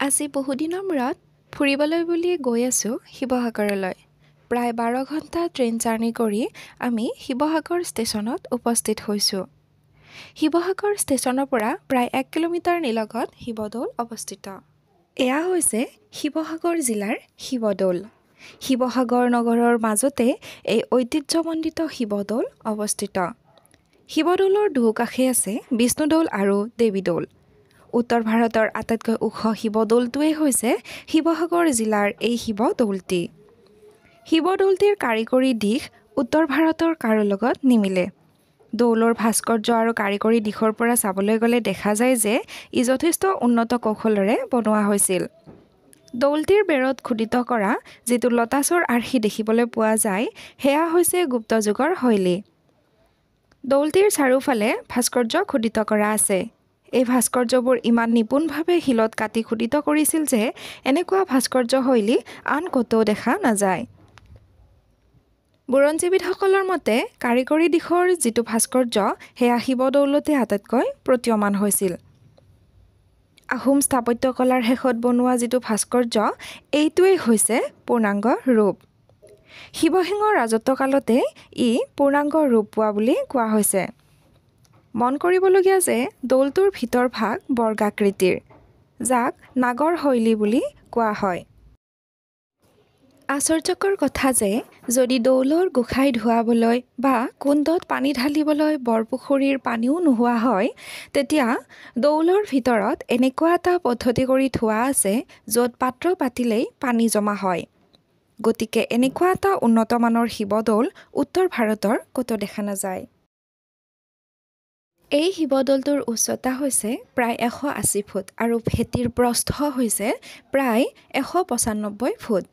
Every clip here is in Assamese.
আজি বহুদিনৰ মূৰত ফুৰিবলৈ বুলি গৈ আছোঁ শিৱসাগৰলৈ। প্ৰায় 12 ঘণ্টা ট্ৰেইন জাৰ্ণি কৰি আমি শিৱসাগৰ ষ্টেচনত উপস্থিত হৈছোঁ। শিৱসাগৰ ষ্টেচনৰ পৰা প্ৰায় 1 কিলোমিটাৰ নিলগত শিৱদৌল অৱস্থিত। এয়া হৈছে শিৱসাগৰ জিলাৰ শিৱদৌল। শিৱসাগৰ নগৰৰ মাজতে এই ঐতিহ্যমণ্ডিত শিৱদৌল অৱস্থিত। শিৱদৌলৰ দুয়োকাষে আছে বিষ্ণুদৌল আৰু দেৱীদৌল। উত্তৰ ভাৰতৰ আটাইতকৈ ওখ শিৱদৌলটোৱেই হৈছে শিৱসাগৰ জিলাৰ এই শিৱদৌলটি। শিৱদৌলটিৰ কাৰিকৰী দিশ উত্তৰ ভাৰতৰ কাৰো লগত নিমিলে। দৌলৰ ভাস্কৰ্য আৰু কাৰিকৰী দিশৰ পৰা চাবলৈ গ'লে দেখা যায় যে ই যথেষ্ট উন্নত কৌশলেৰে বনোৱা হৈছিল। দৌলটিৰ বেৰত খোদিত কৰা যিটো লতাচৰ আৰ্হি দেখিবলৈ পোৱা যায় সেয়া হৈছে গুপ্ত যুগৰ শৈলী। দৌলটিৰ চাৰিওফালে ভাস্কৰ্য খোদিত কৰা আছে। এই ভাস্কৰ্যবোৰ ইমান নিপুণভাৱে শিলত কাটি খোদিত কৰিছিল যে এনেকুৱা ভাস্কৰ্য শৈলী আন ক'তো দেখা নাযায়। বুৰঞ্জীবিদসকলৰ মতে কাৰিকৰী দিশৰ যিটো ভাস্কৰ্য সেয়া শিৱদৌলতে আটাইতকৈ প্ৰতীয়মান হৈছিল। আহোম স্থাপত্যকলাৰ শেষত বনোৱা যিটো ভাস্কৰ্য এইটোৱেই হৈছে পূৰ্ণাংগ ৰূপ। শিৱসিংহৰ ৰাজত্বকালতে ই পূৰ্ণাংগ ৰূপ পোৱা বুলি কোৱা হৈছে। মন কৰিবলগীয়া যে দৌলটোৰ ভিতৰভাগ বৰ্গাকৃতিৰ, যাক নাগৰ শৈলী বুলি কোৱা হয়। আশ্চৰ্যকৰ কথা যে যদি দৌলৰ গোসাঁই ধুৱাবলৈ বা কুণ্ডত পানী ঢালিবলৈ বৰপুখুৰীৰ পানীও নোহোৱা হয়, তেতিয়া দৌলৰ ভিতৰত এনেকুৱা এটা পদ্ধতি কৰি থোৱা আছে য'ত পাত্ৰ পাতিলেই পানী জমা হয়। গতিকে এনেকুৱা এটা উন্নতমানৰ শিৱদৌল উত্তৰ ভাৰতৰ ক'তো দেখা নাযায়। এই শিৱদৌলটোৰ উচ্চতা হৈছে প্ৰায় 180 ফুট আৰু ভেটিৰ প্ৰস্থ হৈছে প্ৰায় 195 ফুট।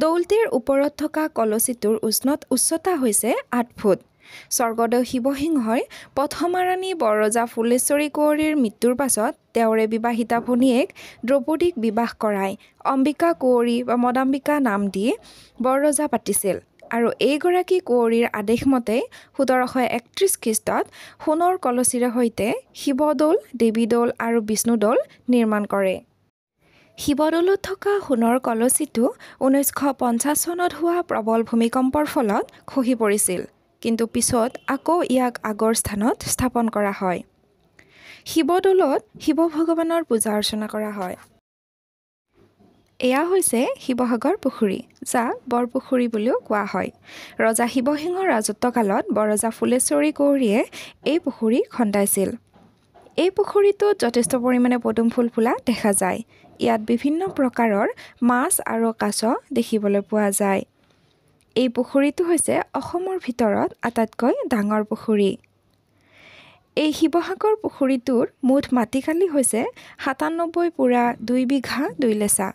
দৌলটিৰ ওপৰত থকা কলচীটোৰ উচ্চতা হৈছে 8 ফুট। স্বৰ্গদেউ শিৱসিংহই প্ৰথমা ৰাণী বৰৰজা ফুলেশ্বৰী কুঁৱৰীৰ মৃত্যুৰ পাছত তেওঁৰে বিবাহিতা ভনীয়েক দ্ৰৌপদীক বিবাহ কৰাই অম্বিকা কুঁৱৰী বা মদাম্বিকা নাম দি বৰৰজা পাতিছিল আৰু এইগৰাকী কুঁৱৰীৰ আদেশমতে 1731 খ্ৰীষ্টত সোণৰ কলচীৰে সৈতে শিৱদৌল, দেৱীদৌল আৰু বিষ্ণুদৌল নিৰ্মাণ কৰে। শিৱদৌলত থকা সোণৰ কলচীটো 1950 চনত হোৱা প্ৰবল ভূমিকম্পৰ ফলত খহি পৰিছিল, কিন্তু পিছত আকৌ ইয়াক আগৰ স্থানত স্থাপন কৰা হয়। শিৱদৌলত শিৱ ভগৱানৰ পূজা অৰ্চনা কৰা হয়। এয়া হৈছে শিৱসাগৰ পুখুৰী, যাক বৰপুখুৰী বুলিও কোৱা হয়। ৰজা শিৱসিংহৰ ৰাজত্বকালত বৰৰজা ফুলেশ্বৰী কুঁৱৰীয়ে এই পুখুৰী খন্দাইছিল। এই পুখুৰীটোত যথেষ্ট পৰিমাণে পদুম ফুল ফুলা দেখা যায়। ইয়াত বিভিন্ন প্ৰকাৰৰ মাছ আৰু কাছ দেখিবলৈ পোৱা যায়। এই পুখুৰীটো হৈছে অসমৰ ভিতৰত আটাইতকৈ ডাঙৰ পুখুৰী। এই শিৱসাগৰ পুখুৰীটোৰ মুঠ মাটিকালি হৈছে 97 পুৰা 2 বিঘা 2 লেচা।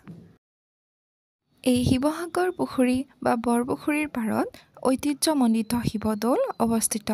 এই শিৱসাগৰ পুখুৰী বা বৰপুখুৰীৰ পাৰত ঐতিহ্যমণ্ডিত শিৱদৌল অৱস্থিত।